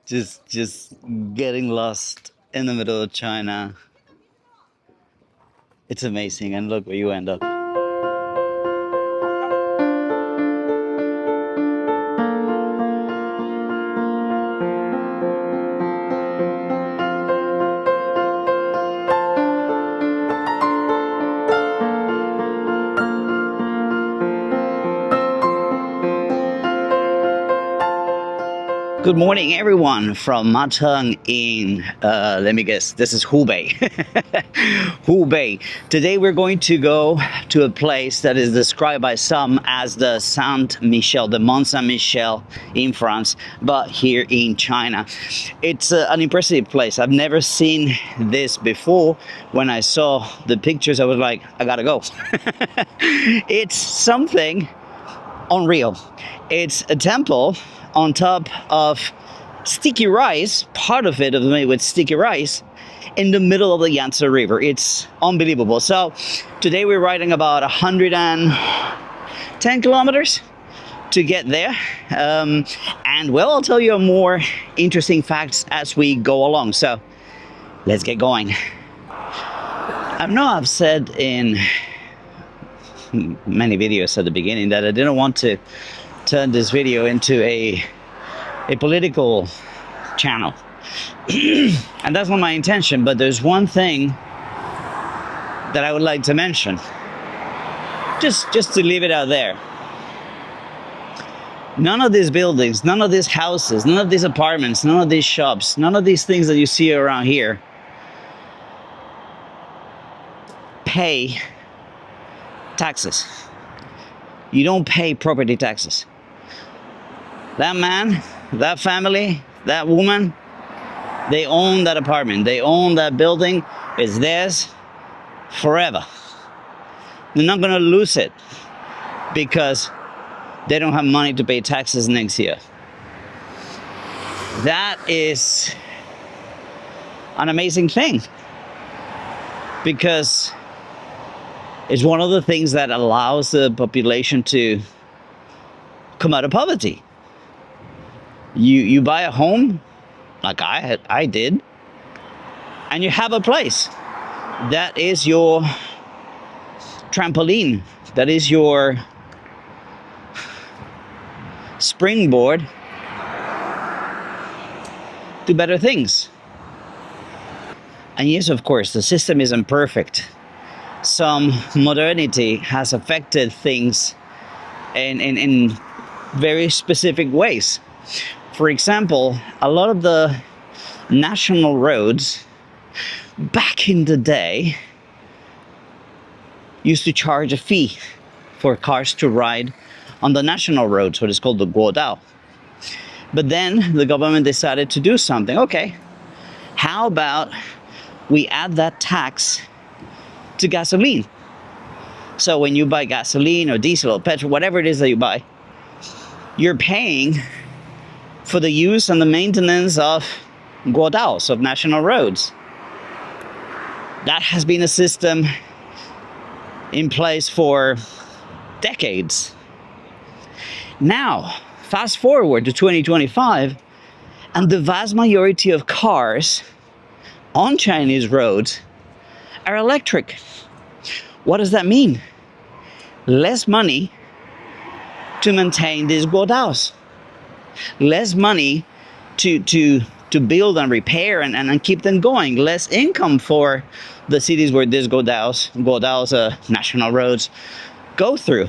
Just getting lost in the middle of China. It's amazing, and look where you end up. Good morning, everyone, from Macheng in, let me guess, this is Hubei. Hubei. Today we're going to go to a place that is described by some as the Saint Michel, the Mont Saint Michel in France, but here in China. It's an impressive place. I've never seen this before. When I saw the pictures, I was like, I gotta go. It's something unreal. It's a temple on top of sticky rice, part of it is made with sticky rice, in the middle of the Yangtze River. It's unbelievable. So today we're riding about 110 kilometers to get there. And well, I'll tell you more interesting facts as we go along. So let's get going. I know I've said in many videos at the beginning that I didn't want to turn this video into a political channel. And that's not my intention, but there's one thing that I would like to mention. Just to leave it out there. None of these buildings, none of these houses, none of these apartments, none of these shops, none of these things that you see around here pay taxes. You don't pay property taxes. That man, that family, that woman, they own that apartment. They own that building. It's theirs forever. They're not going to lose it because they don't have money to pay taxes next year. That is an amazing thing because it's one of the things that allows the population to come out of poverty. You buy a home, like I did, and you have a place. That is your trampoline. That is your springboard to better things. And yes, of course, the system isn't perfect. Some modernity has affected things in very specific ways. For example, a lot of the national roads back in the day used to charge a fee for cars to ride on the national roads, what is called the Guodao. But then the government decided to do something. Okay, how about we add that tax to gasoline? So when you buy gasoline or diesel or petrol, whatever it is that you buy, you're paying for the use and the maintenance of guodaos, of national roads. That has been a system in place for decades. Now, fast forward to 2025, and the vast majority of cars on Chinese roads are electric. What does that mean? Less money to maintain these guodaos. Less money to build and repair and keep them going. Less income for the cities where these guodaos, national roads, go through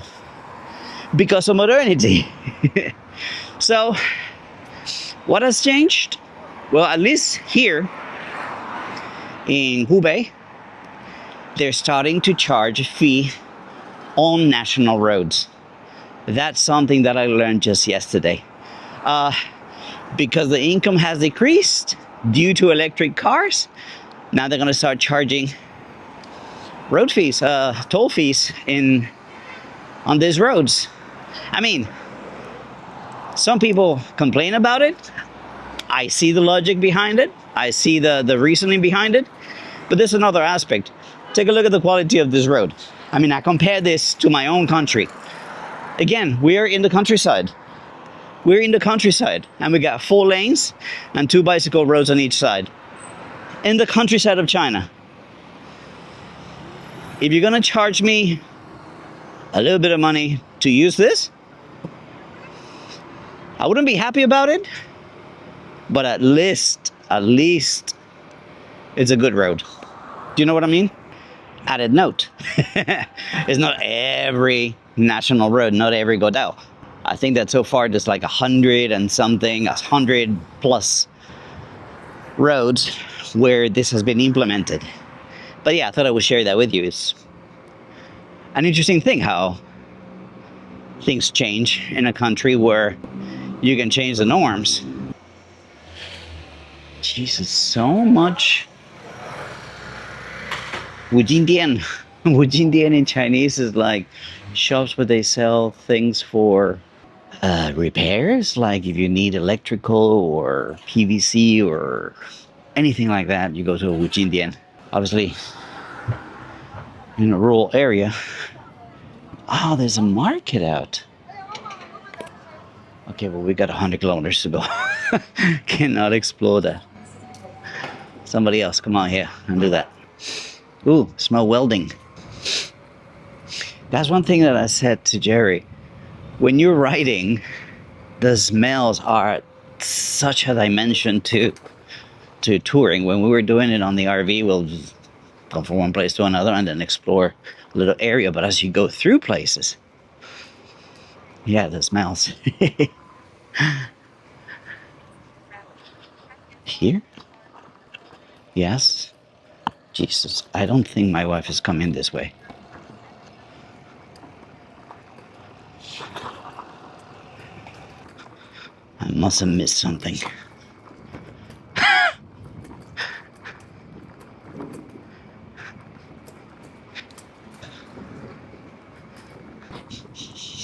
because of modernity. So, what has changed? Well, at least here in Hubei, they're starting to charge a fee on national roads. That's something that I learned just yesterday. Because the income has decreased due to electric cars, now they're going to start charging road fees, toll fees on these roads. I mean, some people complain about it. I see the logic behind it. I see the reasoning behind it. But there's another aspect. Take a look at the quality of this road. I mean, I compare this to my own country. Again, we are in the countryside. We're in the countryside, and we got 4 lanes and 2 bicycle roads on each side. In the countryside of China. If you're gonna charge me a little bit of money to use this, I wouldn't be happy about it, but at least, it's a good road. Do you know what I mean? Added note, it's not every national road, not every Guodao. I think that so far there's like 100 and something, 100 plus roads where this has been implemented. But yeah, I thought I would share that with you. It's an interesting thing how things change in a country where you can change the norms. Jesus, so much. 五金店. 五金店 in Chinese is like shops where they sell things for repairs, like if you need electrical or PVC or anything like that, you go to a 五金店. Obviously, in a rural area. Oh, there's a market out. Okay, well, we got 100 kilometers to go. Cannot explore that. Somebody else, come on here and do that. Ooh, smell welding. That's one thing that I said to Jerry. When you're riding, the smells are such a dimension to touring. When we were doing it on the RV, we'll just go from one place to another and then explore a little area. But as you go through places, yeah, the smells. Here? Yes. Jesus, I don't think my wife is coming this way. I must have missed something.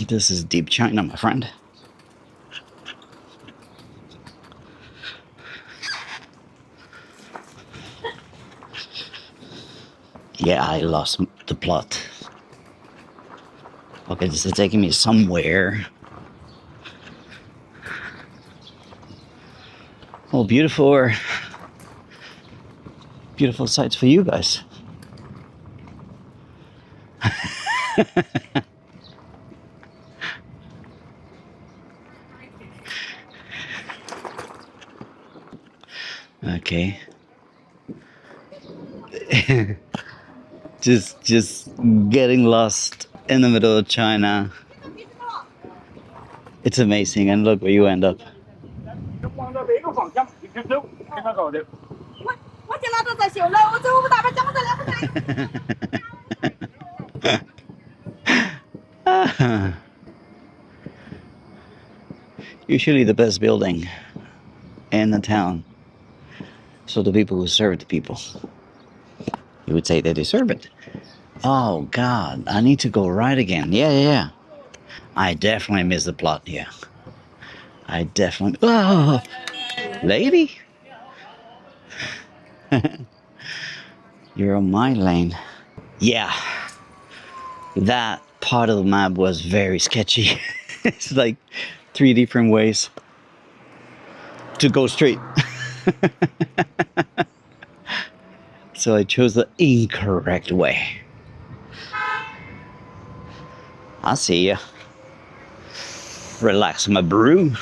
This is deep China, my friend. Yeah, I lost the plot. Okay, this is taking me somewhere. Oh, beautiful sights for you guys. Okay. just getting lost in the middle of China. It's amazing, and look where you end up. Usually the best building in the town. So the people who serve the people, you would say they deserve it. Oh God, I need to go right again. Yeah. I definitely missed the plot here. I definitely. Oh, lady, you're on my lane. Yeah, that part of the map was very sketchy. It's like 3 different ways to go straight. So I chose the incorrect way. I see ya. Relax my brew.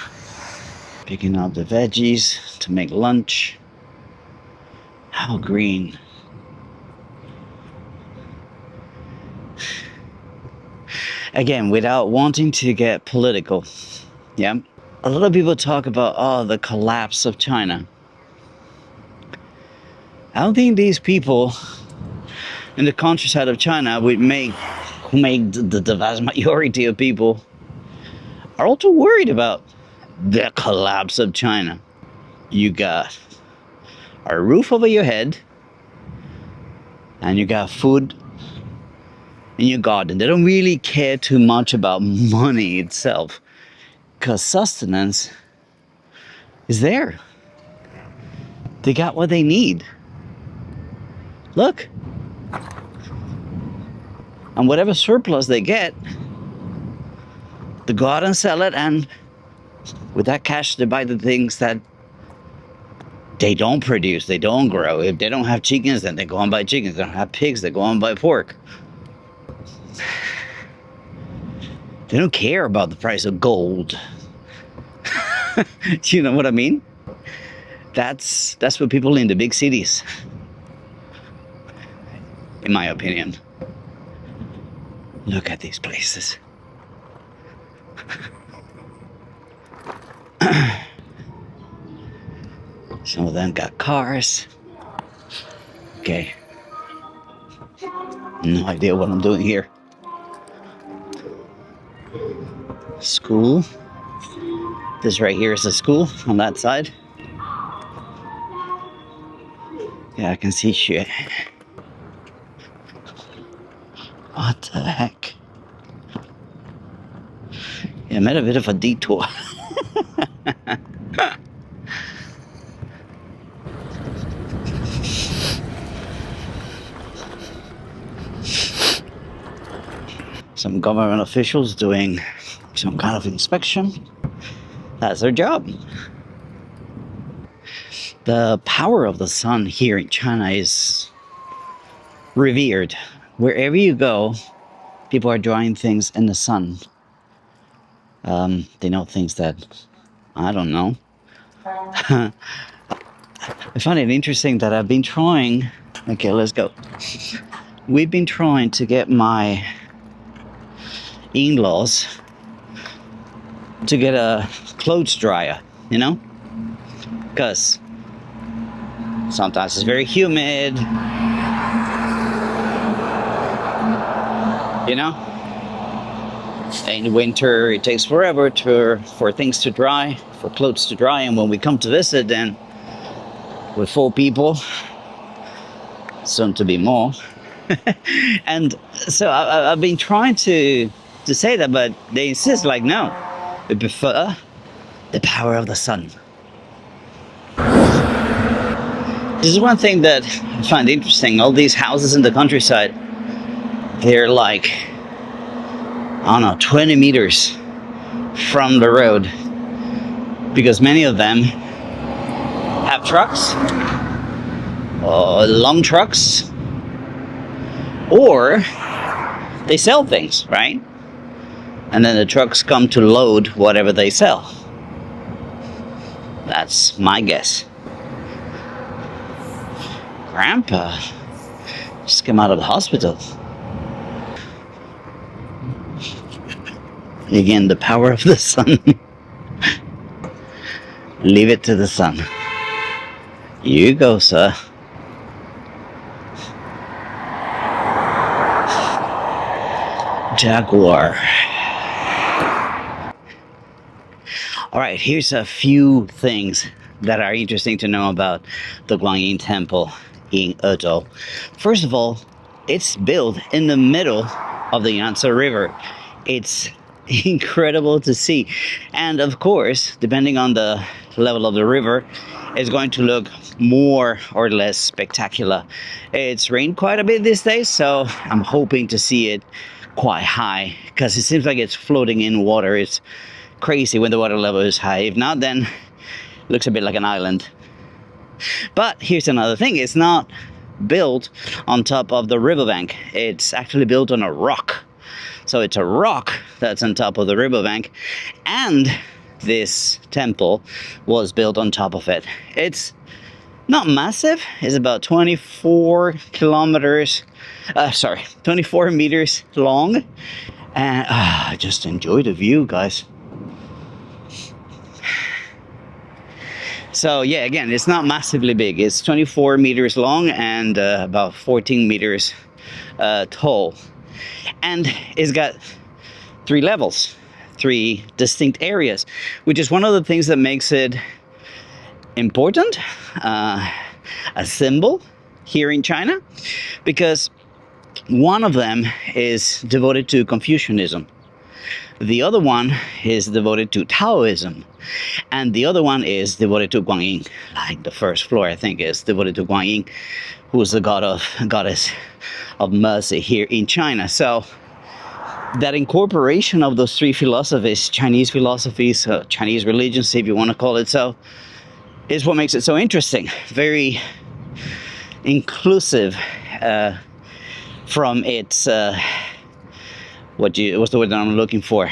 Picking up the veggies to make lunch. How green. Again, without wanting to get political, yeah? A lot of people talk about, the collapse of China. I don't think these people in the countryside of China who make the vast majority of people are also worried about the collapse of China. You got a roof over your head, and you got food in your garden. They don't really care too much about money itself, because sustenance is there. They got what they need. Look. And whatever surplus they get, they go out and sell it, and With that cash, they buy the things that they don't produce, they don't grow. If they don't have chickens, then they go and buy chickens. They don't have pigs, they go and buy pork. They don't care about the price of gold. You know what I mean? That's what people in the big cities, in my opinion. Look at these places. Some of them got cars. Okay. No idea what I'm doing here. School. This right here is a school on that side. Yeah, I can see shit. What the heck? Yeah, I made a bit of a detour. Some government officials doing some kind of inspection. That's their job. The power of the sun here in China is revered. Wherever you go, people are drawing things in the sun. They know things that I don't know. I find it interesting that I've been trying. Okay, let's go. We've been trying to get my in-laws to get a clothes dryer, you know, because sometimes it's very humid, you know. In winter it takes forever for things to dry, for clothes to dry, and when we come to visit, then with 4 people, soon to be more. And so I've been trying to say that, but they insist, like, no, we prefer the power of the sun. This is one thing that I find interesting. All these houses in the countryside, they're like, I don't know, 20 meters from the road, because many of them have trucks, long trucks, or they sell things, right? And then the trucks come to load whatever they sell. That's my guess. Grandpa just came out of the hospital. Again, the power of the sun. Leave it to the sun. You go, sir. Jaguar. All right, here's a few things that are interesting to know about the Guanyin Temple in Ezhou. First of all, it's built in the middle of the Yangtze River. It's incredible to see. And of course, depending on the level of the river, it's going to look more or less spectacular. It's rained quite a bit these days, so I'm hoping to see it quite high, because it seems like it's floating in water. It's crazy when the water level is high. If not, then it looks a bit like an island. But here's another thing. It's not built on top of the riverbank. It's actually built on a rock. So it's a rock that's on top of the riverbank, and this temple was built on top of it. It's not massive. It's about 24 meters long. And I just enjoy the view, guys. So yeah, again, it's not massively big. It's 24 meters long and about 14 meters tall. And it's got 3 levels, 3 distinct areas, which is one of the things that makes it important, a symbol here in China, because one of them is devoted to Confucianism. The other one is devoted to Taoism, and the other one is devoted to Guanyin. Like the first floor, I think, is devoted to Guanyin, who is the goddess of mercy here in China. So that incorporation of those three philosophies, Chinese philosophies, Chinese religions, if you want to call it so, is what makes it so interesting. Very inclusive from its what's the word that I'm looking for?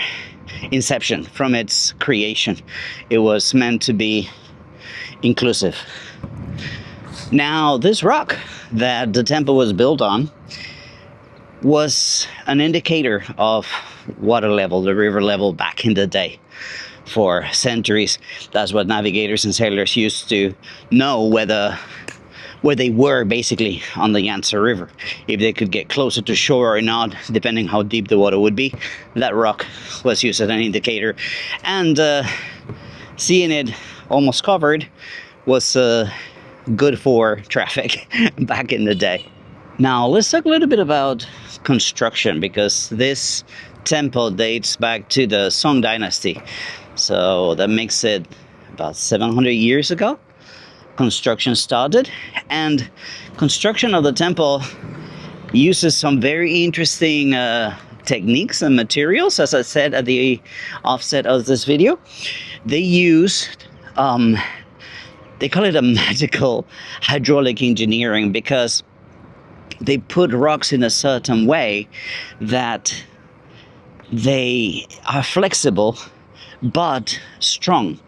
Inception. From its creation, it was meant to be inclusive. Now, this rock that the temple was built on was an indicator of water level, the river level back in the day. For centuries, that's what navigators and sailors used to know where they were, basically, on the Yangtze River. If they could get closer to shore or not, depending how deep the water would be. That rock was used as an indicator. And seeing it almost covered was good for traffic back in the day. Now, let's talk a little bit about construction, because this temple dates back to the Song Dynasty. So that makes it about 700 years ago. Construction started, and construction of the temple uses some very interesting techniques and materials. As I said at the offset of this video, they used they call it a magical hydraulic engineering, because they put rocks in a certain way that they are flexible but strong.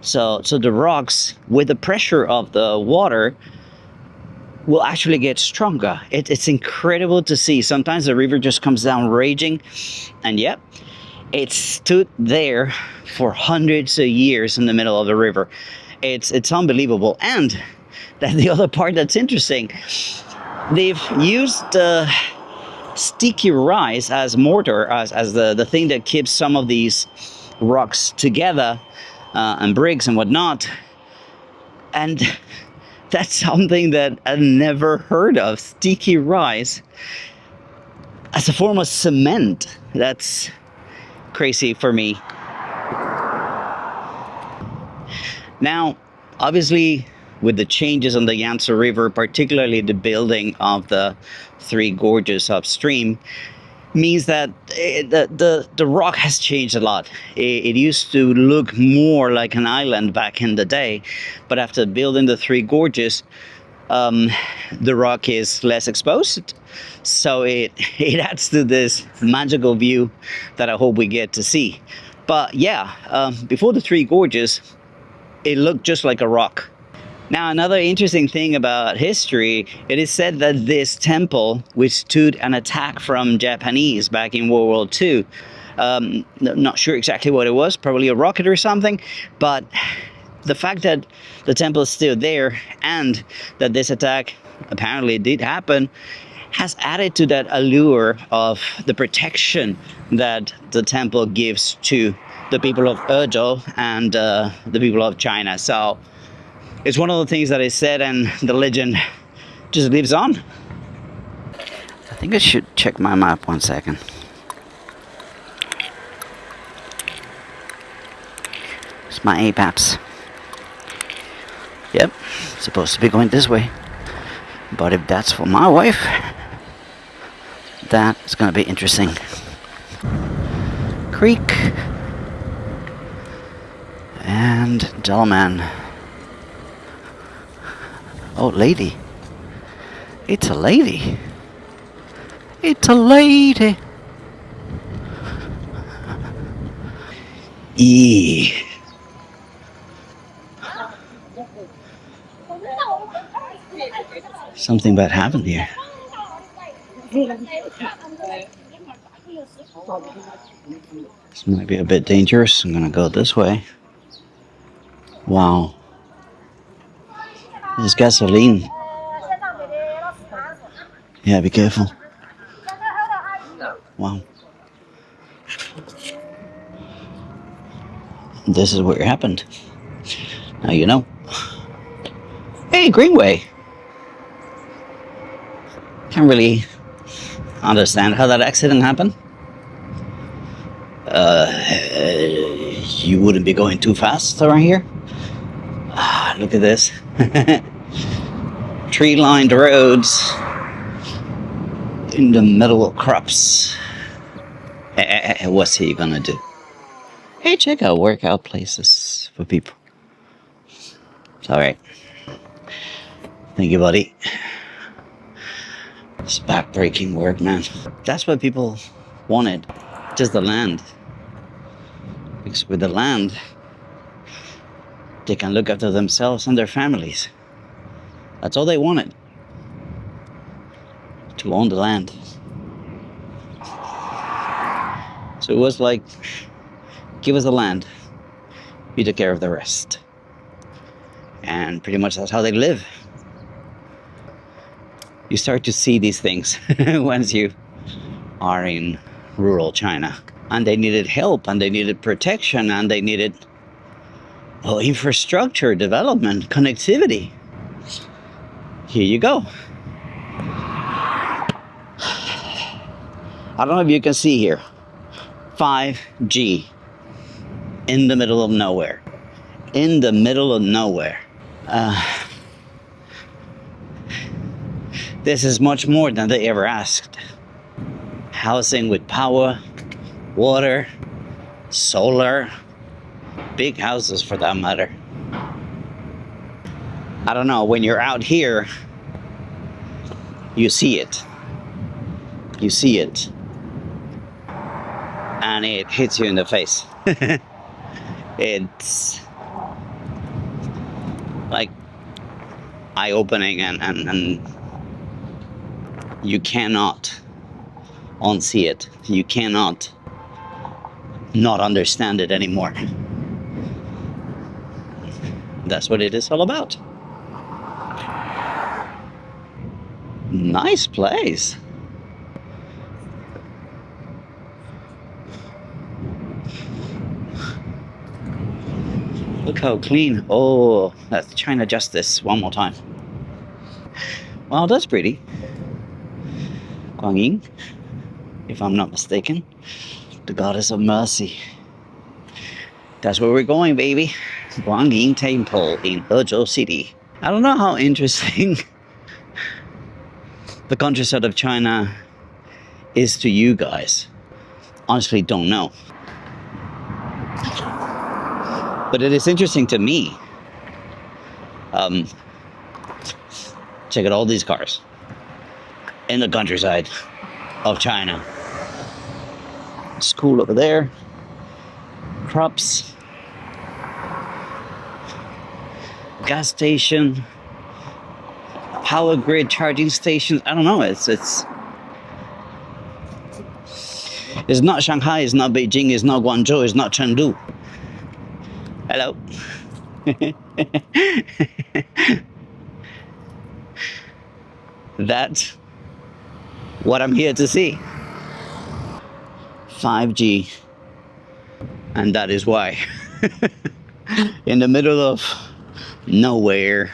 So the rocks, with the pressure of the water, will actually get stronger. It's incredible to see. Sometimes the river just comes down raging, and yep, it stood there for hundreds of years in the middle of the river. It's unbelievable. And that's the other part that's interesting. They've used sticky rice as mortar, as the thing that keeps some of these rocks together, and bricks and whatnot. And that's something that I've never heard of. Sticky rice as a form of cement. That's crazy for me. Now, obviously, with the changes on the Yangtze River, particularly the building of the three gorges upstream, means that the rock has changed a lot. It used to look more like an island back in the day, but after building the three gorges, the rock is less exposed, so it adds to this magical view that I hope we get to see. But yeah, before the three gorges, it looked just like a rock. Now, another interesting thing about history, it is said that this temple withstood an attack from Japanese back in World War II. Not sure exactly what it was, probably a rocket or something, but the fact that the temple is still there and that this attack apparently did happen has added to that allure of the protection that the temple gives to the people of Ezhou and the people of China. So it's one of the things that is said, and the legend just lives on. I think I should check my map 1 second. It's my maps. Yep, supposed to be going this way. But if that's for my wife, that is going to be interesting. Creek and Delman. Oh, lady. It's a lady. It's a lady. Something bad happened here. This might be a bit dangerous. I'm gonna go this way. Wow. There's gasoline. Yeah, be careful. Wow. This is where it happened. Now you know. Hey, Greenway. Can't really understand how that accident happened. You wouldn't be going too fast around here. Look at this. Tree-lined roads in the middle of crops. What's he gonna do? Hey, check out workout places for people. It's alright. Thank you, buddy. It's back-breaking work, man. That's what people wanted. Just the land. Because with the land, they can look after themselves and their families. That's all they wanted. To own the land. So it was like, give us the land. You take care of the rest. And pretty much that's how they live. You start to see these things once you are in rural China. And they needed help, and they needed protection, and they needed infrastructure, development, connectivity. Here you go. I don't know if you can see here. 5G. In the middle of nowhere. In the middle of nowhere. This is much more than they ever asked. Housing with power, water, solar, big houses for that matter. I don't know, when you're out here, you see it. You see it. And it hits you in the face. It's like eye-opening, and you cannot unsee it. You cannot not understand it anymore. That's what it is all about. Nice place. Look how clean. Oh, that's China Justice. One more time. Well, that's pretty. Guanyin, if I'm not mistaken. The goddess of mercy. That's where we're going, baby. Guanyin Temple in Ezhou City. I don't know how interesting the countryside of China is to you guys. Honestly, don't know. But it is interesting to me. Check out all these cars in the countryside of China. School over there. Crops. Gas station. Power grid charging stations. I don't know. It's not Shanghai. It's not Beijing. It's not Guangzhou. It's not Chengdu. Hello. That's what I'm here to see. 5G. And that is why. In the middle of nowhere,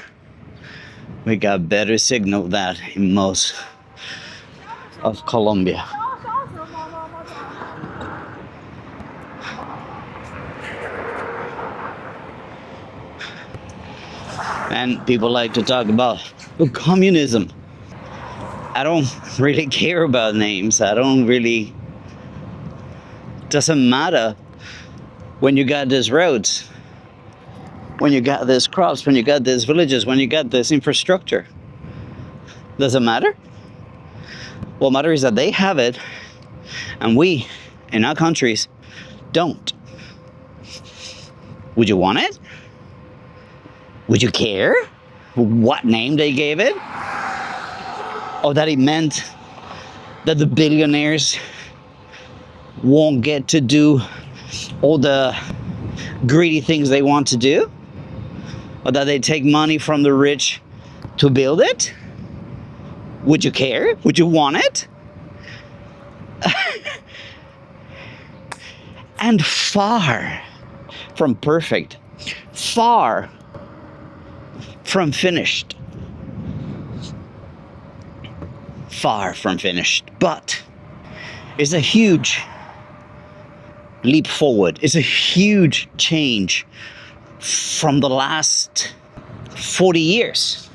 we got better signal than in most of Colombia. And people like to talk about communism. I don't really care about names. Doesn't matter when you got these roads, when you got these crops, when you got these villages, when you got this infrastructure. Does it matter? What matters is that they have it, and we, in our countries, don't. Would you want it? Would you care what name they gave it? Or that it meant that the billionaires won't get to do all the greedy things they want to do? Or that they take money from the rich to build it? Would you care? Would you want it? And far from perfect, far from finished. Far from finished. But it's a huge leap forward. It's a huge change from the last 40 years,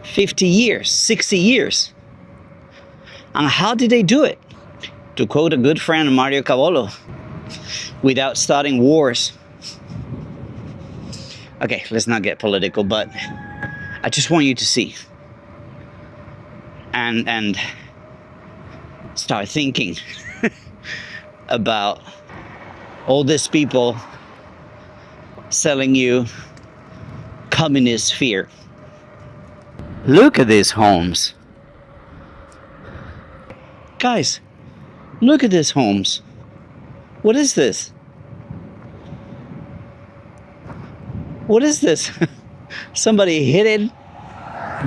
50 years, 60 years. And how did they do it? To quote a good friend, Mario Cavallo, without starting wars. Okay, let's not get political, but I just want you to see and start thinking about all these people selling you communist fear. Look at these homes. Guys, look at these homes. What is this? What is this? Somebody hit it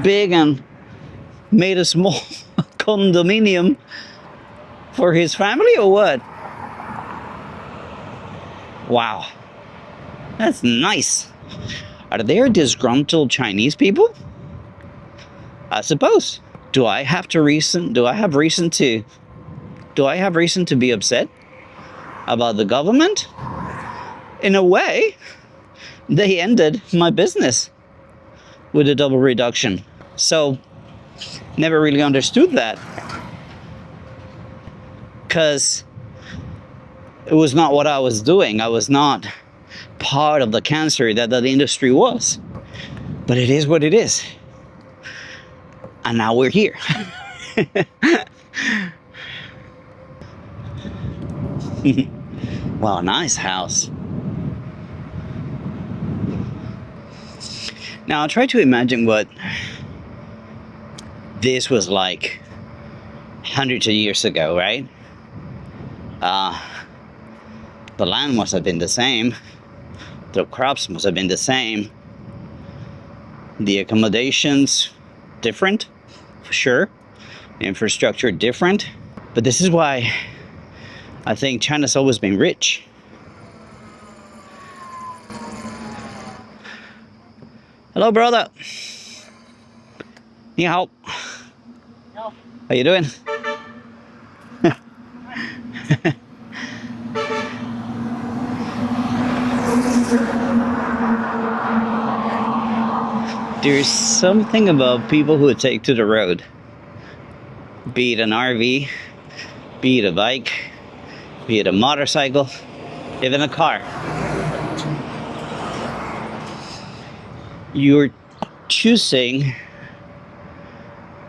big and made a small condominium for his family or what? Wow. That's nice. Are there disgruntled Chinese people? I suppose. Do I have reason to be upset about the government? In a way, they ended my business with a double reduction. So, never really understood that. Because it was not what I was doing. I was not part of the cancer that the industry was. But it is what it is. And now we're here. Wow, nice house. Now, try to imagine what this was like hundreds of years ago, right? The land must have been the same. The crops must have been the same. The accommodations, different, for sure. The infrastructure, different. But this is why I think China's always been rich. Hello, brother. Ni hao. How you doing? There's something about people who take to the road. Be it an RV, be it a bike, be it a motorcycle, even a car. You're choosing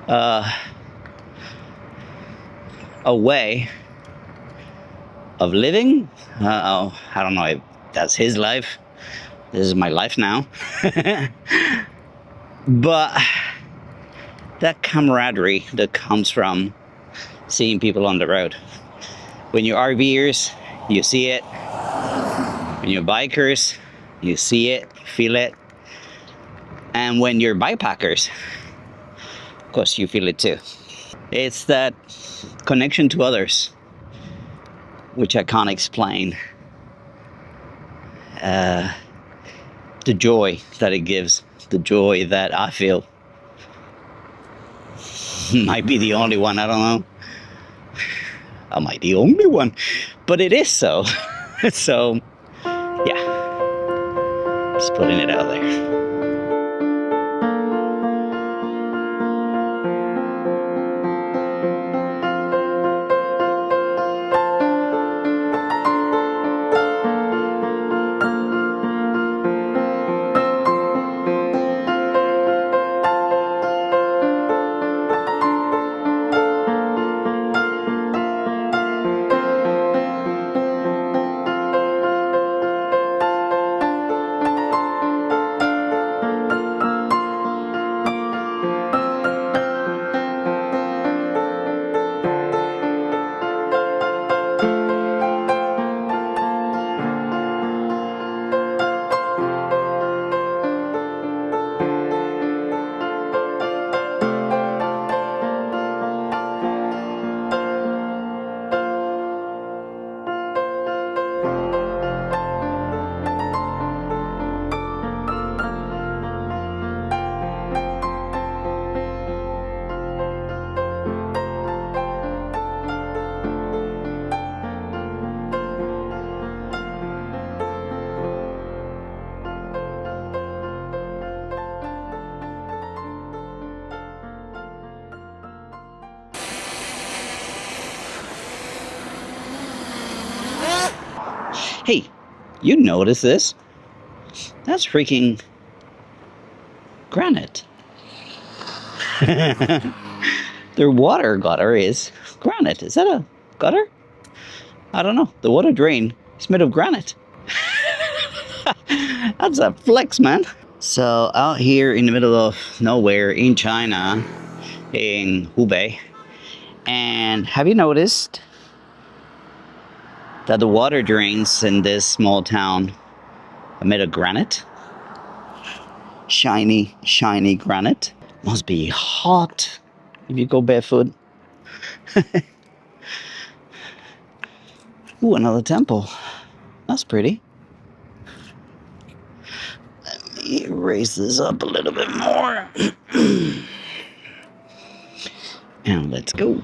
a way of living. I don't know if that's his life. This is my life now. But that camaraderie that comes from seeing people on the road. When you're RVers, you see it. When you're bikers, you see it, feel it. And when you're bikepackers, of course you feel it too. It's that connection to others, which I can't explain. The joy that it gives, the joy that I feel. Might be the only one, I don't know. I might be the only one, but it is so. So, yeah, just putting it out there. Hey, you notice this? That's freaking granite. Their water gutter is granite. Is that a gutter? I don't know. The water drain is made of granite. That's a flex, man. So out here in the middle of nowhere in China, in Hubei, and have you noticed that the water drains in this small town are made of granite? Shiny, shiny granite. Must be hot if you go barefoot. Ooh, another temple. That's pretty. Let me raise this up a little bit more. And let's go.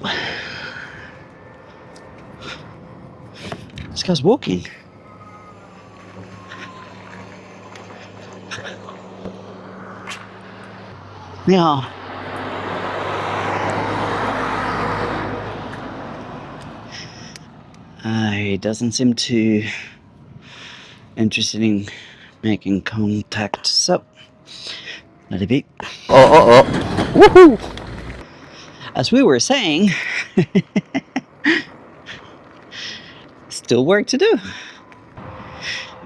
This guy's walking. Yeah. He doesn't seem too interested in making contact, so let it be. Oh. Woohoo! As we were saying, still work to do.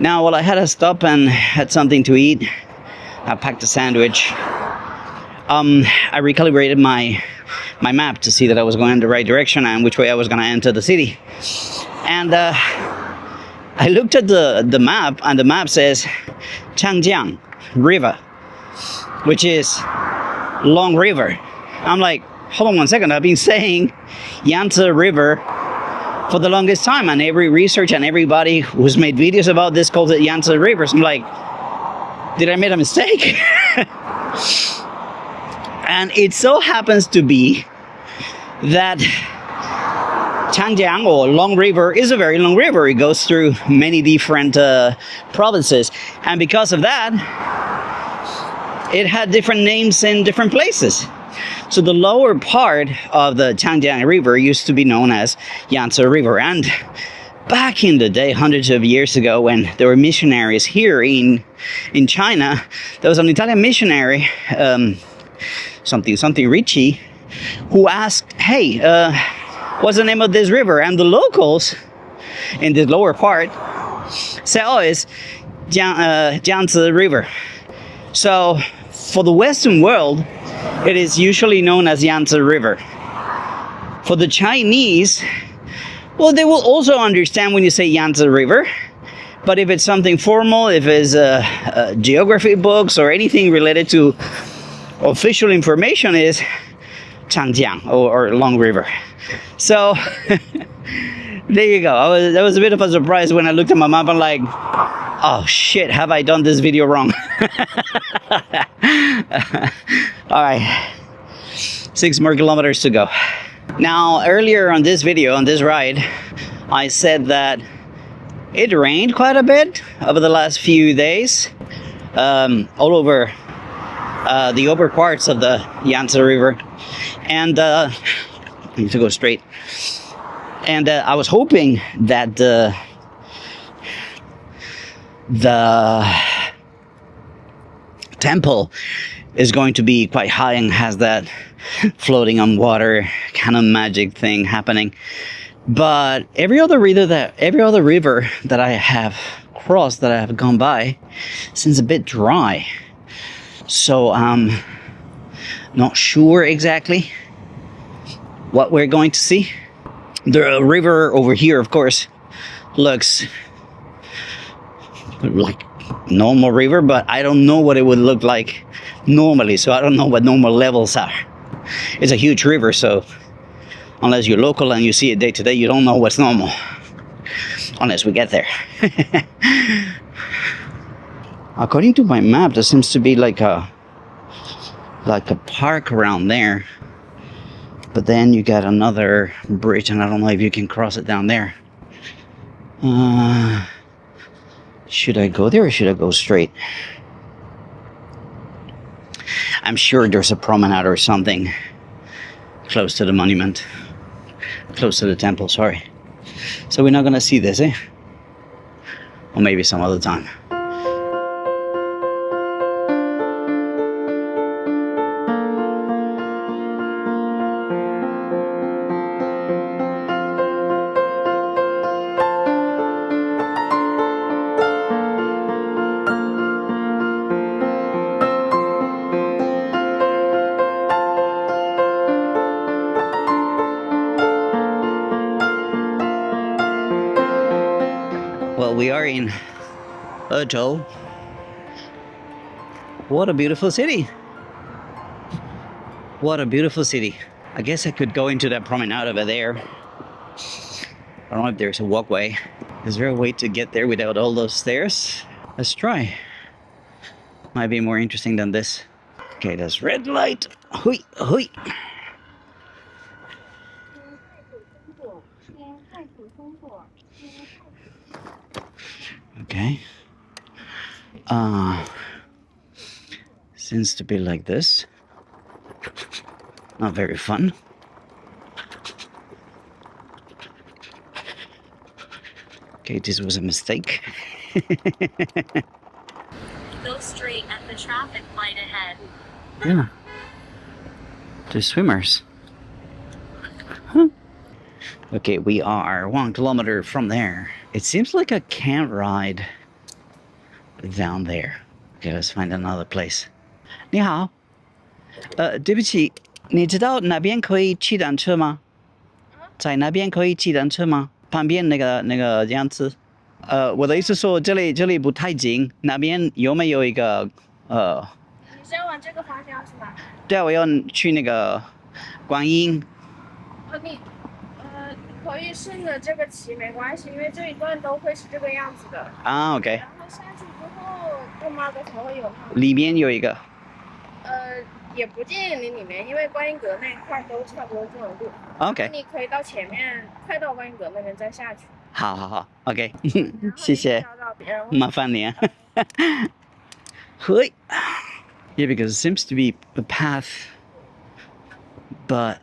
Now, while I had to stop and had something to eat, I packed a sandwich. I recalibrated my map to see that I was going in the right direction and which way I was going to enter the city. And I looked at the map, and the map says Changjiang River, which is Long River. I'm like, hold on one second, I've been saying Yangtze River for the longest time, and every research and everybody who's made videos about this calls it Yangtze River. So I'm like, did I make a mistake? And it so happens to be that Changjiang, or Long River, is a very long river. It goes through many different provinces, and because of that, it had different names in different places. So the lower part of the Changjiang River used to be known as Yangtze River, and back in the day, hundreds of years ago, when there were missionaries here in China, there was an Italian missionary, something Ricci, who asked, hey, what's the name of this river? And the locals in this lower part said, oh, it's Yangtze River. So for the Western world, it is usually known as Yangtze River. For the Chinese, well, they will also understand when you say Yangtze River, but if it's something formal, if it's geography books or anything related to official information, is Changjiang or Long River. So there you go. That was a bit of a surprise when I looked at my map. I'm like, oh shit, have I done this video wrong? All right, 6 more kilometers to go. Now, earlier on this video, on this ride, I said that it rained quite a bit over the last few days, all over the upper parts of the Yangtze River, and I need to go straight. And I was hoping that the temple is going to be quite high and has that floating on water kind of magic thing happening. But every other river that I have crossed, that I have gone by, seems a bit dry. So I'm not sure exactly what we're going to see. The river over here, of course, looks like normal river, but I don't know what it would look like normally, so I don't know what normal levels are. It's a huge river, so unless you're local and you see it day to day, you don't know what's normal, unless we get there. According to my map, there seems to be like a park around there, but then you got another bridge, and I don't know if you can cross it down there. Should I go there or should I go straight? I'm sure there's a promenade or something close to the monument, close to the temple, sorry. So we're not gonna see this, eh? or maybe some other time. Well, we are in Ezhou. What a beautiful city. What a beautiful city. I guess I could go into that promenade over there. I don't know if there's a walkway. Is there a way to get there without all those stairs? Let's try. Might be more interesting than this. Okay, that's red light. Hui, hui. Okay. Seems to be like this. Not very fun. Okay, this was a mistake. Go straight at the traffic light ahead. Yeah. They're swimmers. Huh. Okay, we are 1 kilometer from there. It seems like I can't ride down there. Okay, let's find another place. 你好，对不起，你知道哪边可以骑单车吗？在那边可以骑单车吗？旁边那个样子。我的意思说这里不太近，那边有没有一个你是要往这个方向是吗？对啊，我要去那个观音。你可以顺着这个骑没关系，因为这一段都会是这个样子的。啊，OK。然后下去之后，过马路才会有那种。里面有一个。也不建议你里面，因为观音阁那一块都差不多这种路。OK。你可以到前面，快到观音阁那边再下去。好 ，OK， 谢谢，麻烦你啊。嘿。Yeah, because it seems to be a path, but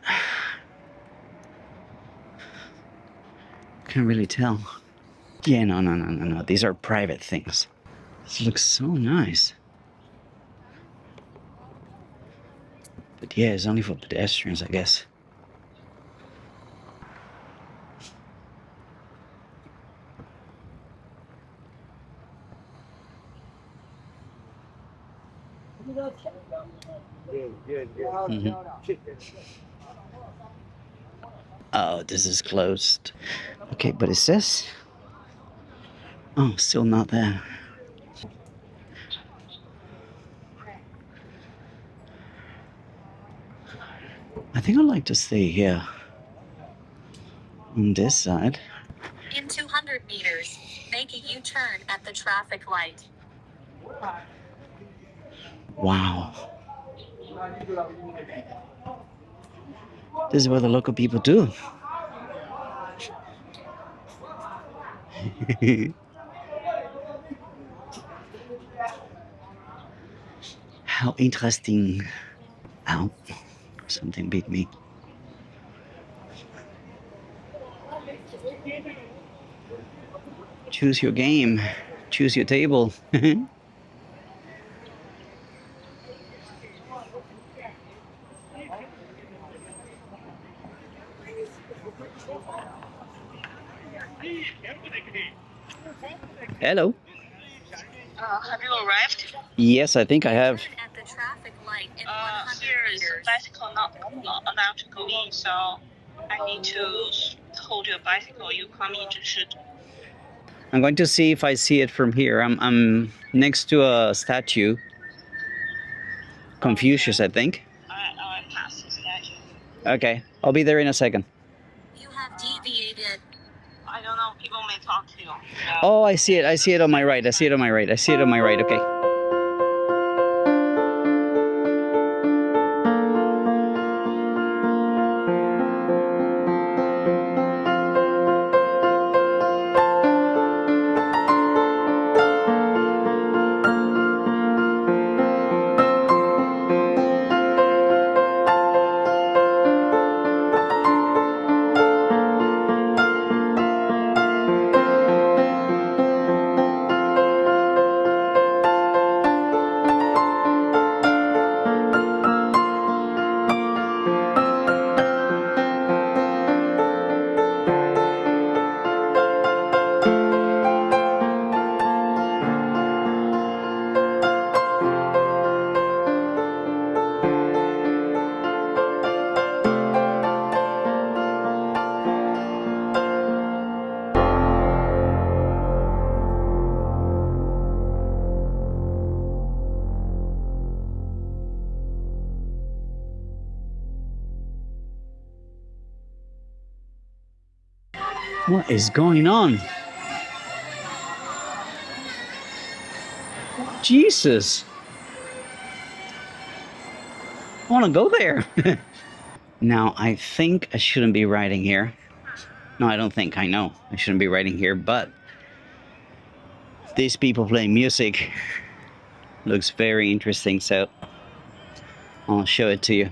can't really tell. Yeah, no. These are private things. This looks so nice. But yeah, it's only for pedestrians, I guess. Mm-hmm. Oh, this is closed. Okay, but it says... Oh, still not there. I think I'd like to stay here. On this side. In 200 meters, make a U-turn at the traffic light. Wow. This is what the local people do. How interesting. Ow. Something beat me. Choose your game. Choose your table. Hello. Have you arrived? Yes, I think I have. At the traffic light in Here is a bicycle not allowed to go in, so I need to hold your bicycle. You come in to shoot. I'm going to see if I see it from here. I'm next to a statue. Confucius, I think. I passed the statue. Okay, I'll be there in a second. You have deviated. I don't know. People may talk to you. Oh, I see it. I see it on my right. I see it on my right. I see it on my right. Okay. What is going on? Jesus. I want to go there. Now, I think I shouldn't be riding here. No, I don't think. I know I shouldn't be riding here, but these people playing music looks very interesting, so I'll show it to you.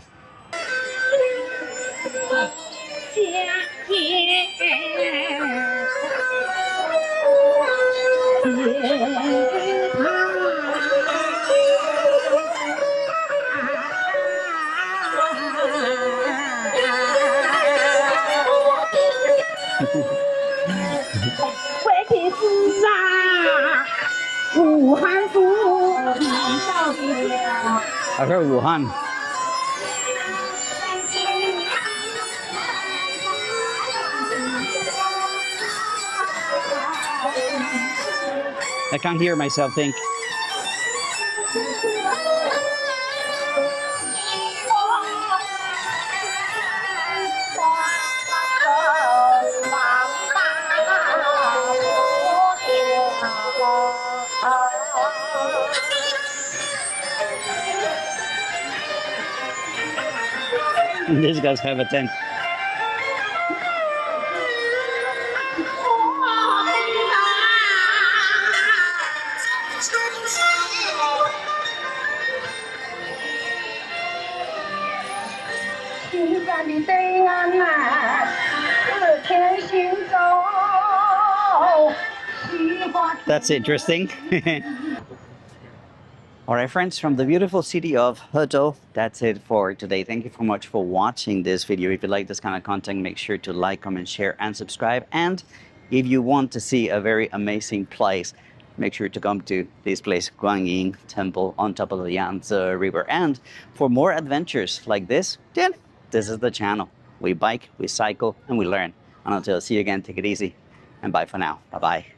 I heard Wuhan. I can't hear myself think. These guys have a tent. That's interesting. All right, friends, from the beautiful city of Ezhou, that's it for today. Thank you so much for watching this video. If you like this kind of content, make sure to like, comment, share, and subscribe. And if you want to see a very amazing place, make sure to come to this place, Guanyin Temple on top of the Yangtze River. And for more adventures like this, then this is the channel. We bike, we cycle, and we learn. And until I see you again, take it easy, and bye for now. Bye-bye.